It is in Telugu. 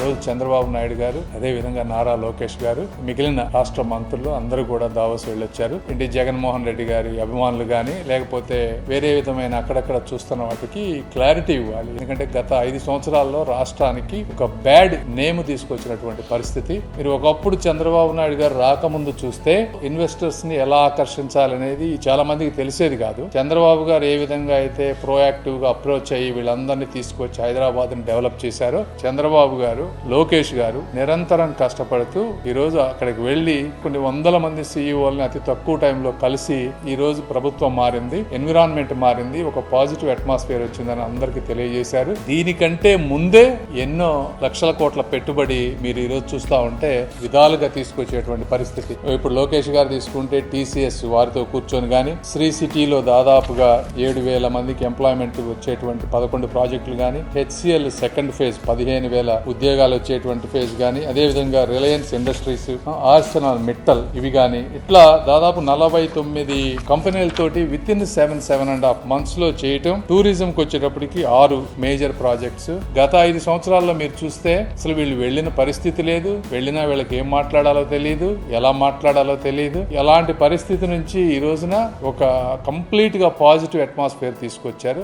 రోజు చంద్రబాబు నాయుడు గారు, అదే విధంగా నారా లోకేష్ గారు, మిగిలిన రాష్ట్ర మంత్రులు అందరూ కూడా దావోస్ వెళ్ళొచ్చారు. ఇంటి జగన్మోహన్ రెడ్డి గారి అభిమానులు గాని లేకపోతే వేరే విధమైన అక్కడక్కడ చూస్తున్న వాటికి క్లారిటీ ఇవ్వాలి. ఎందుకంటే గత 5 సంవత్సరాల్లో రాష్ట్రానికి ఒక బ్యాడ్ నేమ్ తీసుకొచ్చినటువంటి పరిస్థితి. మీరు ఒకప్పుడు చంద్రబాబు నాయుడు గారు రాకముందు చూస్తే ఇన్వెస్టర్స్ ని ఎలా ఆకర్షించాలనేది చాలా మందికి తెలిసేది కాదు. చంద్రబాబు గారు ఏ విధంగా అయితే ప్రోయాక్టివ్ గా అప్రోచ్ అయ్యి వీళ్ళందరినీ తీసుకొచ్చి హైదరాబాద్ ని డెవలప్ చేశారో, చంద్రబాబు గారు, లోకేష్ గారు నిరంతరం కష్టపడుతూ ఈ రోజు అక్కడికి వెళ్లి కొన్ని వందల మంది సీఈఓల్ని అతి తక్కువ టైంలో కలిసి ఈ రోజు ప్రభుత్వం మారింది, ఎన్విరాన్మెంట్ మారింది, ఒక పాజిటివ్ అట్మాస్ఫియర్ వచ్చిందని అందరికీ తెలియజేశారు. దీనికంటే ముందే ఎన్నో లక్షల కోట్ల పెట్టుబడి మీరు ఈ రోజు చూస్తా ఉంటే విధాలుగా తీసుకొచ్చేటువంటి పరిస్థితి. ఇప్పుడు లోకేష్ గారు తీసుకుంటే TCS వారితో కూర్చొని గాని, శ్రీ సిటీలో దాదాపుగా 7,000 మందికి ఎంప్లాయ్మెంట్ వచ్చేటువంటి 11 ప్రాజెక్టులు గాని, HCL సెకండ్ ఫేజ్ 15,000 ఉద్యోగాలు వచ్చేటువంటి ఫేజ్ గాని, అదే విధంగా రిలయన్స్ ఇండస్ట్రీస్, ఆర్సెనల్ మిట్టల్ ఇవి గాని, ఇట్లా దాదాపు 49 కంపెనీలతోటి విత్ ఇన్ 7.5 months లో చేయటం. టూరిజం కి వచ్చేటప్పటికి 6 మేజర్ ప్రాజెక్ట్స్. గత 5 సంవత్సరాల్లో మీరు చూస్తే అసలు వీళ్ళు వెళ్ళిన పరిస్థితి లేదు. వెళ్ళినా వీళ్ళకి ఏం మాట్లాడాలో తెలియదు, ఎలా మాట్లాడాలో తెలియదు. ఎలాంటి పరిస్థితి నుంచి ఈ రోజున ఒక కంప్లీట్ గా పాజిటివ్ అట్మాస్ఫియర్ తీసుకొచ్చారు.